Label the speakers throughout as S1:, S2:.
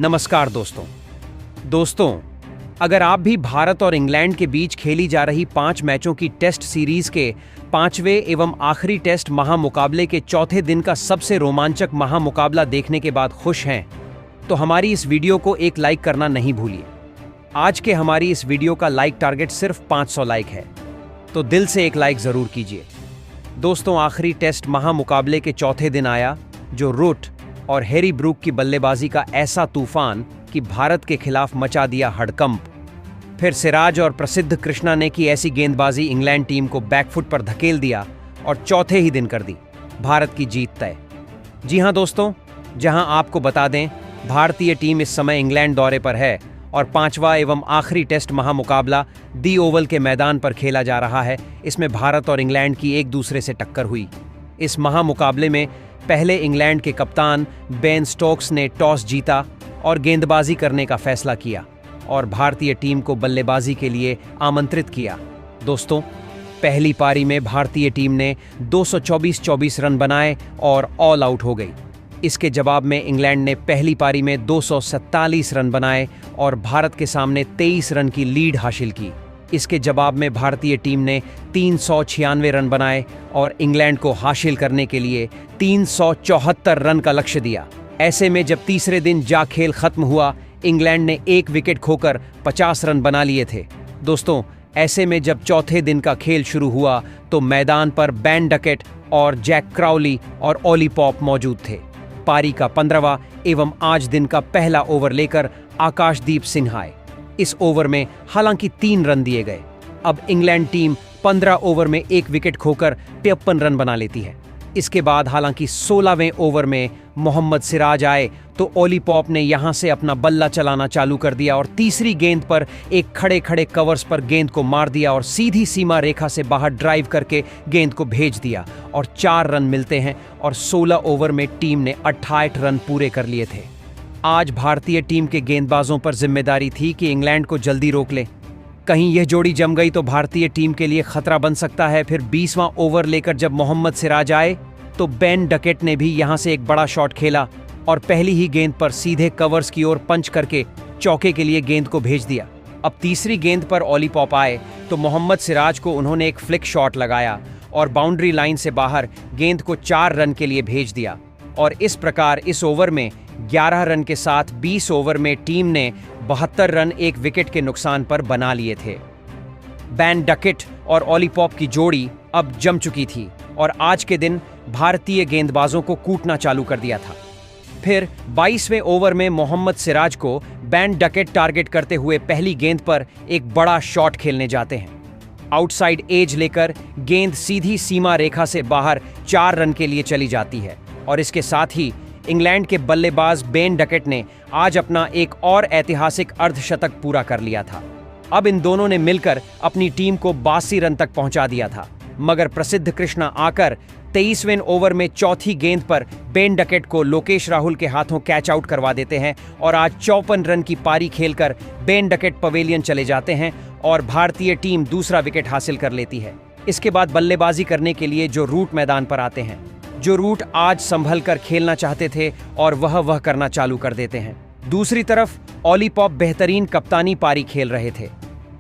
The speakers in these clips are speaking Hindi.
S1: नमस्कार दोस्तों, अगर आप भी भारत और इंग्लैंड के बीच खेली जा रही 5 मैचों की टेस्ट सीरीज के 5वें एवं आखिरी टेस्ट महामुकाबले के चौथे दिन का सबसे रोमांचक महामुकाबला देखने के बाद खुश हैं, तो हमारी इस वीडियो को एक लाइक करना नहीं भूलिए। आज के हमारी इस वीडियो का लाइक टारगेट सिर्फ 500 लाइक है, तो दिल से एक लाइक जरूर कीजिए। दोस्तों, आखिरी टेस्ट महामुकाबले के चौथे दिन आया, जो रूट और हैरी ब्रूक की बल्लेबाजी का ऐसा तूफान कि भारत के खिलाफ मचा दिया हड़कंप। फिर सिराज और प्रसिद्ध कृष्णा ने की ऐसी गेंदबाजी इंग्लैंड टीम को बैकफुट पर धकेल दिया और चौथे ही दिन कर दी भारत की जीत तय। जी हां दोस्तों, जहां आपको बता दें, भारतीय टीम इस समय इंग्लैंड दौरे पर है और 5वां एवं आखिरी टेस्ट महामुकाबला दी ओवल के मैदान पर खेला जा रहा है। इसमें भारत और इंग्लैंड की एक दूसरे से टक्कर हुई। इस महामुकाबले में पहले इंग्लैंड के कप्तान बेन स्टोक्स ने टॉस जीता और गेंदबाजी करने का फैसला किया और भारतीय टीम को बल्लेबाजी के लिए आमंत्रित किया। दोस्तों, पहली पारी में भारतीय टीम ने 224 रन बनाए और ऑल आउट हो गई। इसके जवाब में इंग्लैंड ने पहली पारी में 247 रन बनाए और भारत के सामने 23 रन की लीड हासिल की। इसके जवाब में भारतीय टीम ने 396 रन बनाए और इंग्लैंड को हासिल करने के लिए 374 रन का लक्ष्य दिया। ऐसे में जब तीसरे दिन खेल खत्म हुआ, इंग्लैंड ने 1 विकेट खोकर 50 रन बना लिए थे। दोस्तों, ऐसे में जब चौथे दिन का खेल शुरू हुआ तो मैदान पर बेन डकेट और जैक क्राउली और ओली पॉप मौजूद थे। पारी का 15वां एवं आज दिन का पहला ओवर लेकर आकाशदीप सिंह आए। इस ओवर में हालांकि 3 रन दिए गए। अब इंग्लैंड टीम 15 ओवर में 1 विकेट खोकर 53 रन बना लेती है। इसके बाद हालांकि 16वें ओवर में मोहम्मद सिराज आए तो ओली पॉप ने यहां से अपना बल्ला चलाना चालू कर दिया और तीसरी गेंद पर एक खड़े कवर्स पर गेंद को मार दिया और सीधी सीमा रेखा से बाहर ड्राइव करके गेंद को भेज दिया और 4 रन मिलते हैं और 16 ओवर में टीम ने 68 रन पूरे कर लिए थे। आज भारतीय टीम के गेंदबाजों पर जिम्मेदारी थी कि इंग्लैंड को जल्दी रोक ले। कहीं यह जोड़ी जम गई तो भारतीय टीम के लिए खतरा बन सकता है। फिर 20वां ओवर लेकर जब मोहम्मद सिराज आए तो बेन डकेट ने भी यहां से एक बड़ा शॉट खेला और पहली ही गेंद पर सीधे कवर्स की ओर पंच करके चौके के लिए गेंद को भेज दिया। अब तीसरी गेंद पर ओली पॉप आए तो मोहम्मद सिराज को उन्होंने एक फ्लिक शॉट लगाया और बाउंड्री लाइन से बाहर गेंद को 4 रन के लिए भेज दिया और इस प्रकार इस ओवर में 11 रन के साथ 20 ओवर में टीम ने 72 रन 1 विकेट के नुकसान पर बना लिए थे। बेन डकेट और ओली पॉप की जोड़ी अब जम चुकी थी और आज के दिन भारतीय गेंदबाजों को कूटना चालू कर दिया था। फिर 22वें ओवर में मोहम्मद सिराज को बेन डकेट टारगेट करते हुए पहली गेंद पर एक बड़ा शॉट खेलने जाते हैं। आउटसाइड एज लेकर गेंद सीधी सीमा रेखा से बाहर 4 रन के लिए चली जाती है और इसके साथ ही इंग्लैंड के बल्लेबाज बेन डकेट ने आज अपना एक और ऐतिहासिक अर्धशतक पूरा कर लिया था। अब इन दोनों ने मिलकर अपनी टीम को 82 रन तक पहुंचा दिया था, मगर प्रसिद्ध कृष्णा आकर 23वें ओवर में चौथी गेंद पर बेन डकेट को लोकेश राहुल के हाथों कैच आउट करवा देते हैं और आज 54 रन की पारी खेलकर बेन डकेट पवेलियन चले जाते हैं और भारतीय टीम दूसरा विकेट हासिल कर लेती है। इसके बाद बल्लेबाजी करने के लिए जो रूट मैदान पर आते हैं, जो रूट आज संभल कर खेलना चाहते थे और वह करना चालू कर देते हैं। दूसरी तरफ ओली पॉप बेहतरीन कप्तानी पारी खेल रहे थे।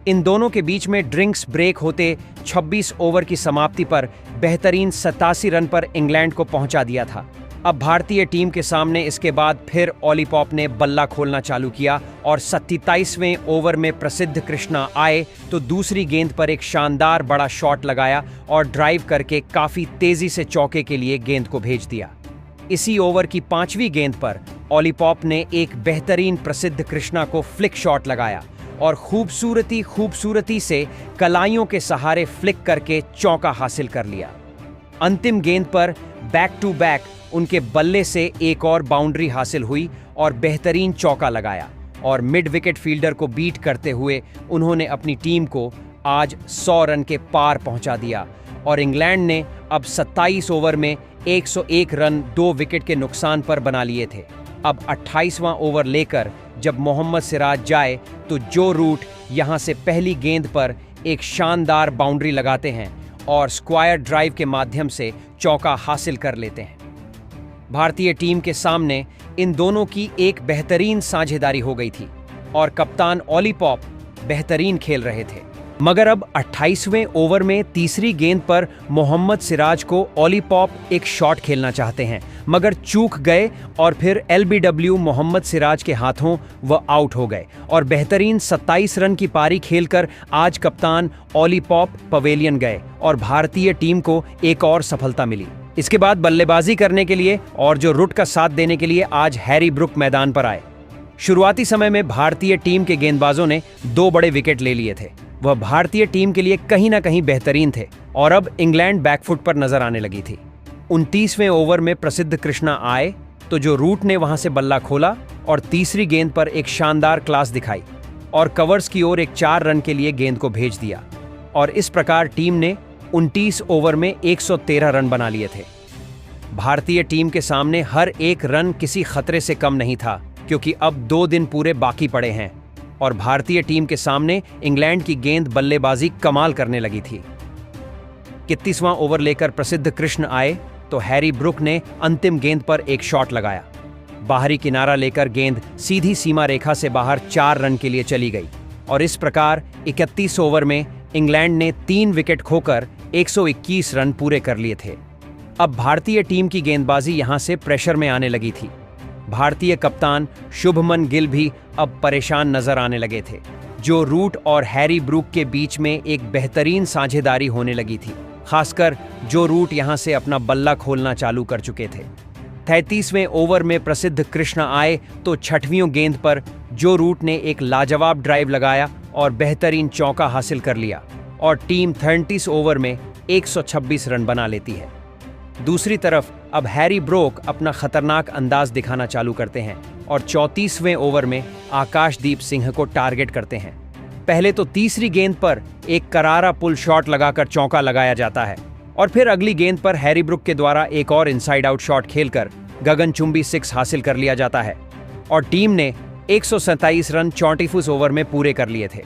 S1: इन दोनों के बीच में ड्रिंक्स ब्रेक होते 26 ओवर की समाप्ति पर बेहतरीन 87 रन पर इंग्लैंड को पहुंचा दिया था। अब भारतीय टीम के सामने इसके बाद फिर ओली पॉप ने बल्ला खोलना चालू किया और 27वें ओवर में प्रसिद्ध कृष्णा आए तो दूसरी गेंद पर एक शानदार बड़ा शॉट लगाया और ड्राइव करके काफी तेजी से चौके के लिए गेंद को भेज दिया। इसी ओवर की 5वीं गेंद पर ओली पॉप ने एक बेहतरीन प्रसिद्ध कृष्णा को फ्लिक शॉट लगाया और खूबसूरती से कलाइयों के सहारे फ्लिक करके चौका हासिल कर लिया। अंतिम गेंद पर बैक टू बैक उनके बल्ले से एक और बाउंड्री हासिल हुई और बेहतरीन चौका लगाया और मिड विकेट फील्डर को बीट करते हुए उन्होंने अपनी टीम को आज 100 रन के पार पहुंचा दिया और इंग्लैंड ने अब 27 ओवर में 101 रन 2 विकेट के नुकसान पर बना लिए थे। अब 28वां ओवर लेकर जब मोहम्मद सिराज जाए तो जो रूट यहां से पहली गेंद पर एक शानदार बाउंड्री लगाते हैं और स्क्वायर ड्राइव के माध्यम से चौका हासिल कर लेते हैं। भारतीय टीम के सामने इन दोनों की एक बेहतरीन साझेदारी हो गई थी और कप्तान ऑली पॉप बेहतरीन खेल रहे थे। मगर अब 28वें ओवर में तीसरी गेंद पर मोहम्मद सिराज को ऑली पॉप एक शॉट खेलना चाहते हैं, मगर चूक गए और फिर एलबीडब्ल्यू मोहम्मद सिराज के हाथों वह आउट हो गए और बेहतरीन 27 रन की पारी खेलकर आज कप्तान ऑली पॉप पवेलियन गए और भारतीय टीम को एक और सफलता मिली। इसके बाद बल्लेबाजी करने के लिए और जो रुट का साथ देने के लिए आज हैरी ब्रुक मैदान पर आए। शुरुआती समय में भारतीय टीम के गेंदबाजों ने 2 बड़े विकेट ले लिए थे। वह भारतीय टीम के लिए कहीं ना कहीं बेहतरीन थे और अब इंग्लैंड बैकफुट पर नजर आने लगी थी। 29वें ओवर में प्रसिद्ध कृष्णा आए तो जो रूट ने वहां से बल्ला खोला और तीसरी गेंद पर एक शानदार क्लास दिखाई और कवर्स की ओर एक 4 रन के लिए गेंद को भेज दिया और इस प्रकार टीम ने 29 ओवर में 113 रन बना लिए थे। भारतीय टीम के सामने हर एक रन किसी खतरे से कम नहीं था, क्योंकि अब 2 दिन पूरे बाकी पड़े हैं और भारतीय टीम के सामने इंग्लैंड की गेंद बल्लेबाजी कमाल करने लगी थी। 31वां ओवर लेकर प्रसिद्ध कृष्ण आए तो हैरी ब्रुक ने अंतिम गेंद पर एक शॉट लगाया। बाहरी किनारा लेकर गेंद सीधी सीमा रेखा से बाहर 4 रन के लिए चली गई और इस प्रकार 31 ओवर में इंग्लैंड ने 3 विकेट खोकर 121 रन पूरे कर लिए थे। अब भारतीय टीम की गेंदबाजी यहां से प्रेशर में आने लगी थी। भारतीय कप्तान शुभमन गिल भी अब परेशान नजर आने लगे थे। जो रूट और हैरी ब्रुक के बीच में एक बेहतरीन साझेदारी होने लगी थी, खासकर जो रूट यहां से अपना बल्ला खोलना चालू कर चुके थे। 33वें ओवर में प्रसिद्ध कृष्णा आए तो 6वीं गेंद पर जो रूट ने एक लाजवाब ड्राइव लगाया और बेहतरीन चौका हासिल कर लिया और टीम 30 ओवर में 126 रन बना लेती है। दूसरी तरफ अब हैरी ब्रुक अपना खतरनाक अंदाज दिखाना चालू करते हैं और 34वें ओवर में आकाशदीप सिंह को टारगेट करते हैं। पहले तो तीसरी गेंद पर एक करारा पुल शॉट लगाकर चौका लगाया जाता है और फिर अगली गेंद पर हैरी ब्रुक के द्वारा एक और इनसाइड आउट शॉट खेलकर गगनचुंबी 6 हासिल कर लिया जाता है और टीम ने 127 रन 34 ओवर में पूरे कर लिए थे।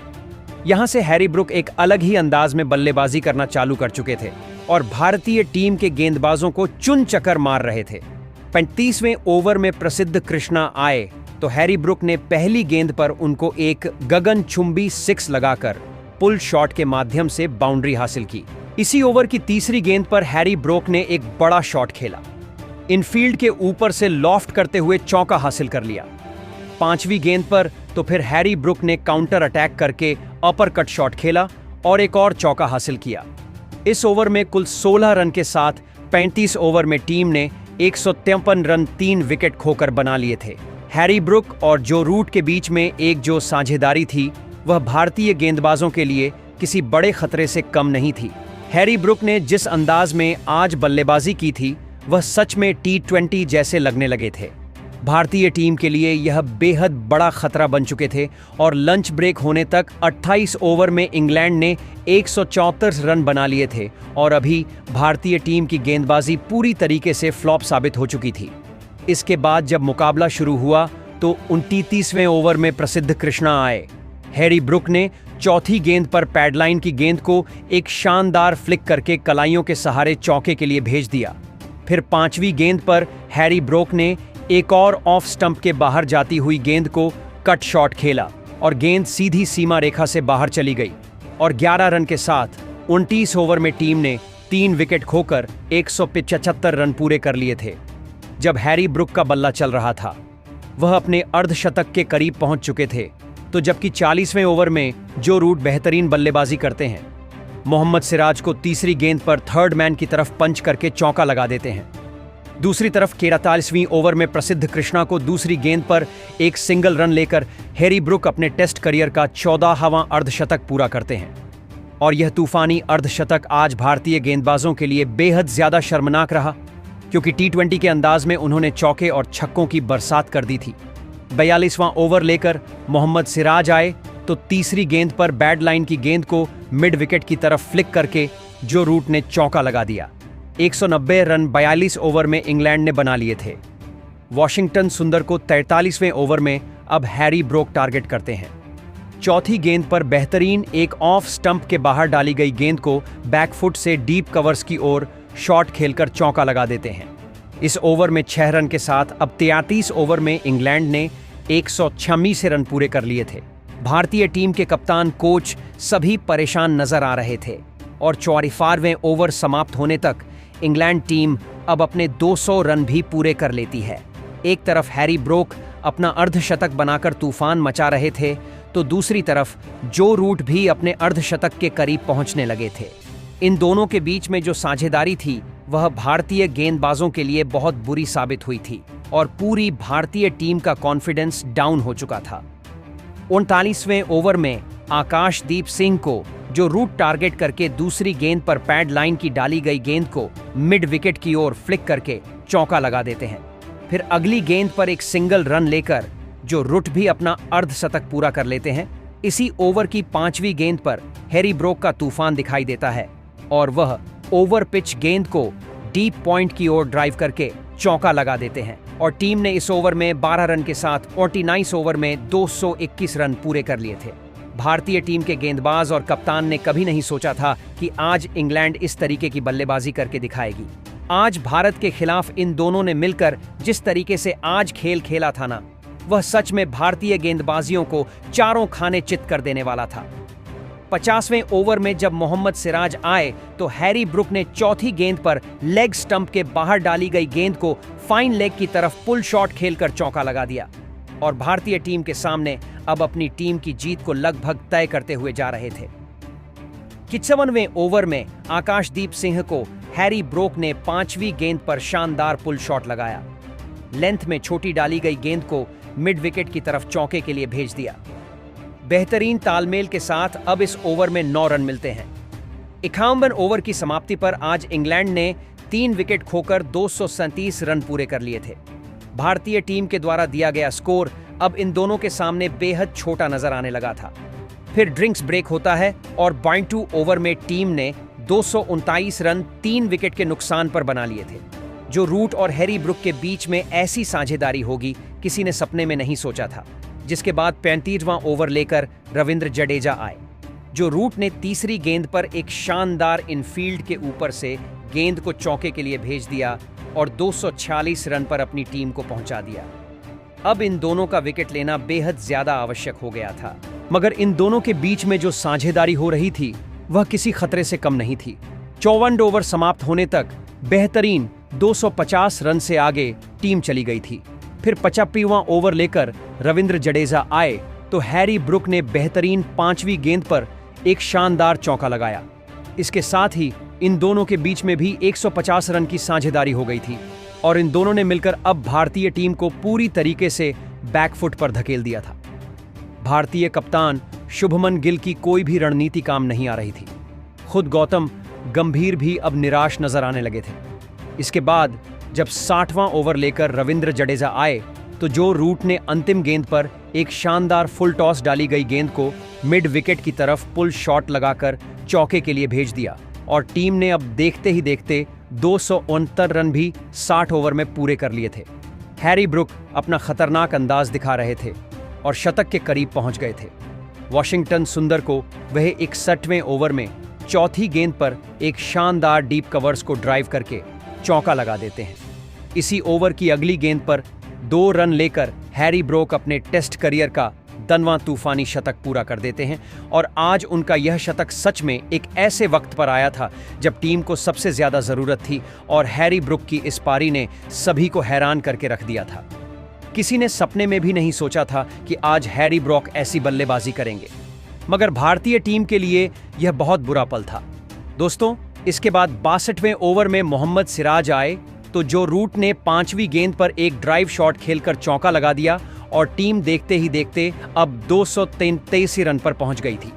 S1: यहां से हैरी ब्रुक एक अलग ही अंदाज में बल्लेबाजी करना चालू कर चुके थे और भारतीय टीम के गेंदबाजों को चुन चक्कर मार रहे थे। 35वें ओवर में प्रसिद्ध कृष्णा आए तो हैरी ब्रुक ने पहली गेंद पर उनको एक गगनचुंबी 6 लगाकर पुल शॉट के माध्यम से बाउंड्री हासिल की। इसी ओवर की तीसरी गेंद पर हैरी ब्रुक ने एक बड़ा शॉट खेला, इनफील्ड के ऊपर से लॉफ्ट करते हुए चौका हासिल कर लिया। 5वीं गेंद पर तो फिर हैरी ब्रुक ने काउंटर अटैक करके अपर कट शॉट खेला और एक और चौका हासिल किया। इस ओवर में कुल 16 रन के साथ 35 ओवर में टीम ने 153 रन 3 विकेट खोकर बना लिए थे। हैरी ब्रुक और जो रूट के बीच में एक जो साझेदारी थी वह भारतीय गेंदबाजों के लिए किसी बड़े खतरे से कम नहीं थी। हैरी ब्रुक ने जिस अंदाज में आज बल्लेबाजी की थी वह सच में T20 जैसे लगने लगे थे। भारतीय टीम के लिए यह बेहद बड़ा खतरा बन चुके थे और लंच ब्रेक होने तक 28 ओवर में इंग्लैंड ने 174 रन बना लिए थे और अभी भारतीय टीम की गेंदबाजी पूरी तरीके से फ्लॉप साबित हो चुकी थी। इसके बाद जब मुकाबला शुरू हुआ तो 29वें ओवर में प्रसिद्ध कृष्णा आए। हैरी ब्रुक ने चौथी गेंद पर पैडलाइन की गेंद को एक शानदार फ्लिक करके कलाइयों के सहारे चौके के लिए भेज दिया। फिर 5वीं गेंद पर हैरी ब्रुक ने एक और ऑफ स्टंप के बाहर जाती हुई गेंद को कट शॉट खेला और गेंद सीधी सीमा रेखा से बाहर चली गई और 11 रन के साथ 29 ओवर में टीम ने 3 विकेट खोकर 175 रन पूरे कर लिए थे। जब हैरी ब्रुक का बल्ला चल रहा था वह अपने अर्धशतक के करीब पहुंच चुके थे, तो जबकि 40वें ओवर में जो रूट बेहतरीन बल्लेबाजी करते हैं, मोहम्मद सिराज को तीसरी गेंद पर थर्ड मैन की तरफ पंच करके चौका लगा देते हैं। दूसरी तरफ 43वीं ओवर में प्रसिद्ध कृष्णा को दूसरी गेंद पर एक सिंगल रन लेकर हैरी ब्रुक अपने टेस्ट करियर का 14वां अर्धशतक पूरा करते हैं और यह तूफानी अर्धशतक आज भारतीय गेंदबाजों के लिए बेहद ज्यादा शर्मनाक रहा, क्योंकि T20 के अंदाज में उन्होंने चौके और छक्कों की बरसात कर दी थी। 42वां ओवर लेकर मोहम्मद सिराज आए तो तीसरी गेंद पर बैड लाइन की गेंद को मिड विकेट की तरफ फ्लिक करके जो रूट ने चौका लगा दिया। 190 रन 42 ओवर में इंग्लैंड ने बना लिए थे। वॉशिंगटन सुंदर को 43वें ओवर में अब हैरी ब्रुक टारगेट करते हैं। चौथी गेंद पर बेहतरीन एक ऑफ स्टंप के बाहर डाली गई गेंद को बैकफुट से डीप कवर्स की ओर शॉट खेलकर चौका लगा देते हैं। इस ओवर में 6 रन के साथ अब 33 ओवर में इंग्लैंड ने 186 से रन पूरे कर लिए थे। भारतीय टीम के कप्तान, कोच सभी परेशान नजर आ रहे थे और 44वें ओवर समाप्त होने तक इंग्लैंड टीम अब अपने 200 रन भी पूरे कर लेती है। एक तरफ हैरी ब्रोक अपना अर्धशतक बनाकर तूफान मचा रहे थे, तो दूसरी तरफ जो रूट भी अपने अर्धशतक के करीब पहुंचने लगे थे। इन दोनों के बीच में जो साझेदारी थी वह भारतीय गेंदबाजों के लिए बहुत बुरी साबित हुई थी और पूरी भारतीय टीम का कॉन्फिडेंस डाउन हो चुका था। 39वें ओवर में आकाशदीप सिंह को जो रूट टारगेट करके दूसरी गेंद पर पैड लाइन की डाली गई गेंद को मिड विकेट की ओर फ्लिक करके चौका लगा देते हैं। फिर अगली गेंद पर एक सिंगल रन लेकर जो रुट भी अपना अर्धशतक पूरा कर लेते हैं। इसी ओवर की 5वीं गेंद पर हैरी ब्रोक का तूफान दिखाई देता है और वह ओवर पिच गेंद को डीप पॉइंट की ओर ड्राइव करके चौका लगा देते हैं और टीम ने इस ओवर में 12 रन के साथ 49 ओवर में 221 रन पूरे कर लिए थे। भारतीय टीम के गेंदबाज और कप्तान ने कभी नहीं सोचा था कि आज इंग्लैंड इस तरीके की बल्लेबाजी करके दिखाएगी। आज भारत के खिलाफ इन दोनों ने मिलकर जिस तरीके से आज खेल खेला था ना, वह सच में भारतीय गेंदबाजियों को चारों खाने चित कर देने वाला था। 50वें ओवर में जब मोहम्मद सिराज आए तो हैरी ब्रुक ने चौथी गेंद पर लेग स्टंप के बाहर डाली गई गेंद को फाइन लेग की तरफ पुल शॉट खेलकर चौका लगा दिया और भारतीय टीम के सामने अब अपनी टीम की जीत को लगभग तय करते हुए जा रहे थे। 51वें ओवर में आकाशदीप सिंह को हैरी ब्रोक ने 5वीं गेंद पर शानदार पुल शॉट लगाया। लेंथ में छोटी डाली गई गेंद को मिड विकेट की तरफ चौके के लिए भेज दिया। बेहतरीन तालमेल के साथ अब इस ओवर में 9 रन मिलते हैं। 51 ओवर की समाप्ति पर आज इंग्लैंड ने 3 विकेट खोकर 237 रन पूरे कर लिए थे। भारतीय टीम के द्वारा दिया गया स्कोर अब इन दोनों के सामने बेहद छोटा नजर आने लगा था। फिर ड्रिंक्स ब्रेक होता है और 22 ओवर में टीम ने 229 रन 3 विकेट के नुकसान पर बना लिए थे। जो रूट और हैरी ब्रुक के बीच में ऐसी साझेदारी होगी किसी ने सपने में नहीं सोचा था। जिसके बाद 35वां ओवर लेकर रविंद्र जडेजा आए। जो रूट ने तीसरी गेंद पर एक शानदार इनफील्ड के ऊपर से गेंद को चौके के लिए भेज दिया और 246 रन पर अपनी टीम को पहुंचा दिया। अब इन दोनों का विकेट लेना बेहद ज्यादा आवश्यक हो गया था, मगर इन दोनों के बीच में जो साझेदारी हो रही थी वह किसी खतरे से कम नहीं थी। 54 ओवर समाप्त होने तक बेहतरीन 250 रन से आगे टीम चली गई थी। फिर 85वां ओवर लेकर रविंद्र जडेजा आए तो हैरी ब्रुक ने बेहतरीन 5वीं गेंद पर एक शानदार चौका लगाया। इसके साथ ही इन दोनों के बीच में भी 150 रन की साझेदारी हो गई थी और इन दोनों ने मिलकर अब भारतीय टीम को पूरी तरीके से बैकफुट पर धकेल दिया था। भारतीय कप्तान शुभमन गिल की कोई भी रणनीति काम नहीं आ रही थी। खुद गौतम गंभीर भी अब निराश नजर आने लगे थे। इसके बाद जब 60वां ओवर लेकर रविंद्र जडेजा आए तो जो रूट ने अंतिम गेंद पर एक शानदार फुल टॉस डाली गई गेंद को मिड विकेट की तरफ पुल शॉट लगाकर चौके के लिए भेज दिया और टीम ने अब देखते ही देखते 269 रन भी 60 ओवर में पूरे कर लिए थे। हैरी ब्रुक अपना खतरनाक अंदाज दिखा रहे थे और शतक के करीब पहुंच गए थे। वॉशिंगटन सुंदर को वह 61वें ओवर में चौथी गेंद पर एक शानदार डीप कवर्स को ड्राइव करके चौका लगा देते हैं। इसी ओवर की अगली गेंद पर 2 रन लेकर हैरी ब्रोक अपने टेस्ट करियर का 10वां तूफानी शतक पूरा कर देते हैं और आज उनका यह शतक सच में एक ऐसे वक्त पर आया था जब टीम को सबसे ज्यादा जरूरत थी और हैरी ब्रुक की इस पारी ने सभी को हैरान करके रख दिया था। किसी ने सपने में भी नहीं सोचा था कि आज हैरी ब्रोक ऐसी बल्लेबाजी करेंगे, मगर भारतीय टीम के लिए यह बहुत बुरा पल था। दोस्तों, इसके बाद 62वें ओवर में मोहम्मद सिराज आए तो जो रूट ने 5वीं गेंद पर एक ड्राइव शॉट खेलकर चौका लगा दिया और टीम देखते ही देखते अब 233 रन पर पहुंच गई थी।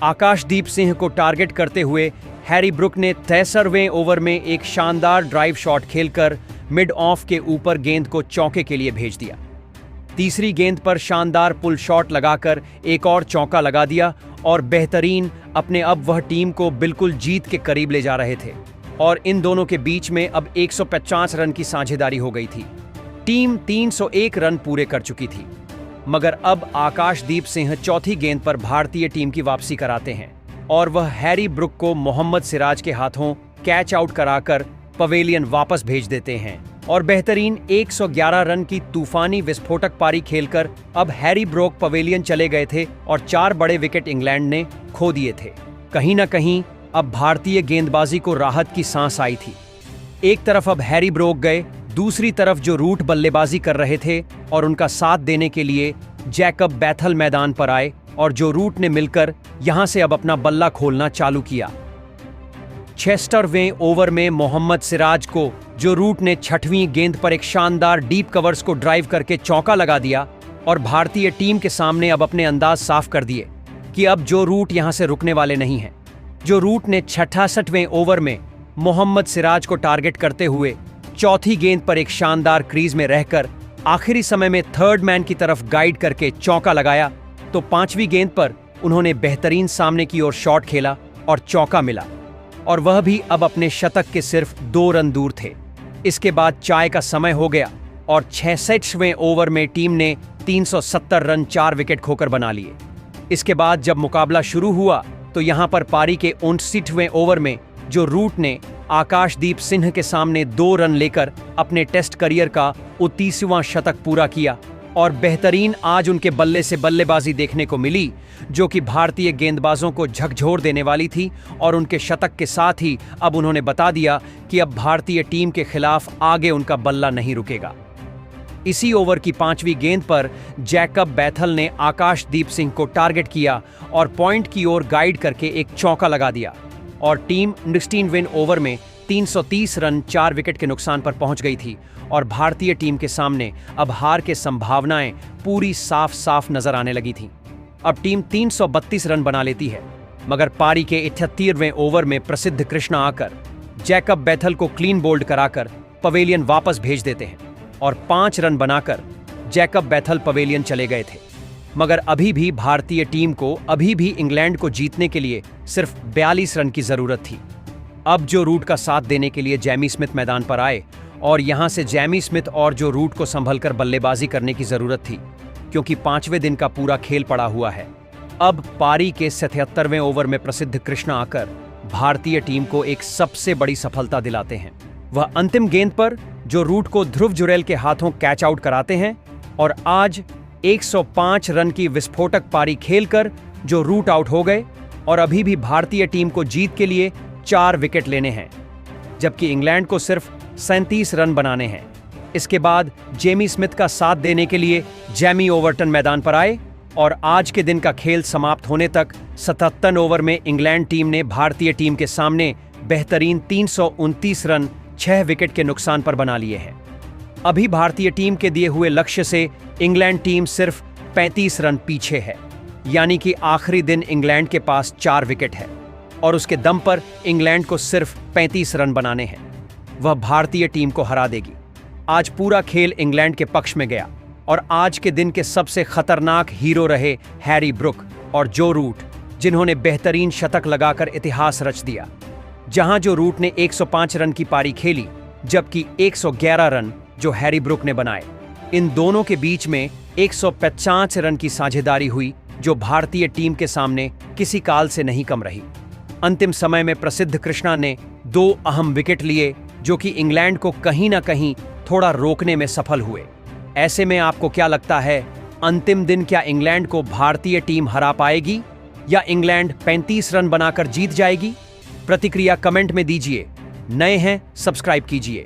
S1: आकाशदीप सिंह को टारगेट करते हुए हैरी ब्रुक ने 63वें ओवर में एक शानदार ड्राइव शॉट खेलकर मिड ऑफ के ऊपर गेंद को चौके के लिए भेज दिया। तीसरी गेंद पर शानदार पुल शॉट लगाकर एक और चौका लगा दिया और बेहतरीन अपने अब वह टीम को बिल्कुल जीत के करीब ले जा रहे थे और इन दोनों के बीच में अब 150 रन की साझेदारी हो गई थी। टीम 301 रन पूरे कर चुकी थी, मगर अब आकाशदीप सिंह चौथी गेंद पर भारतीय टीम की वापसी कराते हैं और वह हैरी ब्रुक को मोहम्मद सिराज के हाथों कैच आउट कराकर पवेलियन वापस भेज देते हैं। और बेहतरीन 111 रन की तूफानी विस्फोटक पारी खेलकर अब हैरी ब्रोक पवेलियन चले गए थे और 4 बड़े विकेट इंग्लैंड ने खो दिए थे। कहीं ना कहीं अब भारतीय गेंदबाजी को राहत की सांस आई थी। एक तरफ अब हैरी ब्रोक गए, दूसरी तरफ जो रूट बल्लेबाजी कर रहे थे और उनका साथ देने के लिए जैकब बैथल मैदान पर आए और जो रूट ने मिलकर यहां से अब अपना बल्ला खोलना चालू किया। 76वें ओवर में मोहम्मद सिराज को जो रूट ने 6वीं गेंद पर एक शानदार डीप कवर्स को ड्राइव करके चौका लगा दिया और भारतीय टीम के सामने अब अपने अंदाज साफ कर दिए कि अब जो रूट यहां से रुकने वाले नहीं हैं। जो रूट ने 66वें ओवर में मोहम्मद सिराज को टारगेट करते हुए चौथी गेंद पर एक शानदार क्रीज में रहकर आखिरी समय में थर्ड मैन की तरफ गाइड करके चौका लगाया, तो 5वीं गेंद पर उन्होंने बेहतरीन सामने की ओर शॉट खेला और चौका मिला, और वह भी अब अपने शतक के सिर्फ 2 रन दूर थे। इसके बाद चाय का समय हो गया और 66वें ओवर में टीम ने 370 रन 4 विकेट खोकर बना लिए। इसके बाद जब मुकाबला शुरू हुआ तो यहां पर पारी के 59वें ओवर में जो रूट ने आकाशदीप सिंह के सामने 2 रन लेकर अपने टेस्ट करियर का 29वां शतक पूरा किया और बेहतरीन आज उनके बल्ले से बल्लेबाजी देखने को मिली, जो कि भारतीय गेंदबाजों को झकझोर देने वाली थी। और उनके शतक के साथ ही अब उन्होंने बता दिया कि अब भारतीय टीम के खिलाफ आगे उनका बल्ला नहीं रुकेगा। इसी ओवर की 5वीं गेंद पर जैकब बैथल ने आकाशदीप सिंह को टारगेट किया और पॉइंट की ओर गाइड करके एक चौका लगा दिया और टीम 16वें ओवर में 330 रन 4 विकेट के नुकसान पर पहुंच गई थी और भारतीय टीम के सामने अब हार के संभावनाएं पूरी साफ साफ नजर आने लगी थीं। अब टीम 332 रन बना लेती है, मगर पारी के 78वें ओवर में प्रसिद्ध कृष्णा आकर जैकब बैथल को क्लीन बोल्ड कराकर पवेलियन वापस भेज देते हैं और 5 रन बनाकर जैकब बैथल पवेलियन चले गए थे। मगर अभी भी भारतीय टीम को अभी भी इंग्लैंड को जीतने के लिए सिर्फ 42 रन की जरूरत थी। अब जो रूट का साथ देने के लिए जैमी स्मिथ मैदान पर आए और यहां से जैमी स्मिथ और जो रूट को संभलकर बल्लेबाजी करने की जरूरत थी, क्योंकि 5वें दिन का पूरा खेल पड़ा हुआ है। अब पारी के 77वें ओवर में प्रसिद्ध कृष्णा आकर भारतीय टीम को एक सबसे बड़ी सफलता दिलाते हैं। वह अंतिम गेंद पर जो रूट को ध्रुव जुरैल के हाथों कैच आउट कराते हैं और आज 105 रन की विस्फोटक पारी खेलकर जो रूट आउट हो गए और अभी भी भारतीय टीम को जीत के लिए 4 विकेट लेने हैं, जबकि इंग्लैंड को सिर्फ 37 रन बनाने हैं। इसके बाद जेमी स्मिथ का साथ देने के लिए जैमी ओवरटन मैदान पर आए और आज के दिन का खेल समाप्त होने तक 77 ओवर में इंग्लैंड टीम ने भारतीय टीम के सामने बेहतरीन 329 रन 6 विकेट के नुकसान पर बना लिए हैं। अभी भारतीय टीम के दिए हुए लक्ष्य से इंग्लैंड टीम सिर्फ 35 रन पीछे है, यानी कि आखिरी दिन इंग्लैंड के पास 4 विकेट है और उसके दम पर इंग्लैंड को सिर्फ 35 रन बनाने हैं। वह भारतीय टीम को हरा देगी। आज पूरा खेल इंग्लैंड के पक्ष में गया और आज के दिन के सबसे खतरनाक हीरो रहे हैरी ब्रुक और जो रूट, जिन्होंने बेहतरीन शतक लगाकर इतिहास रच दिया। जहां जो रूट ने 105 रन की पारी खेली, जबकि 111 रन जो हैरी ब्रुक ने बनाए। इन दोनों के बीच में 150 रन की साझेदारी हुई, जो भारतीय टीम के सामने किसी काल से नहीं कम रही। अंतिम समय में प्रसिद्ध कृष्णा ने 2 अहम विकेट लिए, जो कि इंग्लैंड को कहीं ना कहीं थोड़ा रोकने में सफल हुए। ऐसे में आपको क्या लगता है, अंतिम दिन क्या इंग्लैंड को भारतीय टीम हरा पाएगी या इंग्लैंड 35 रन बनाकर जीत जाएगी? प्रतिक्रिया कमेंट में दीजिए। नए हैं, सब्सक्राइब कीजिए।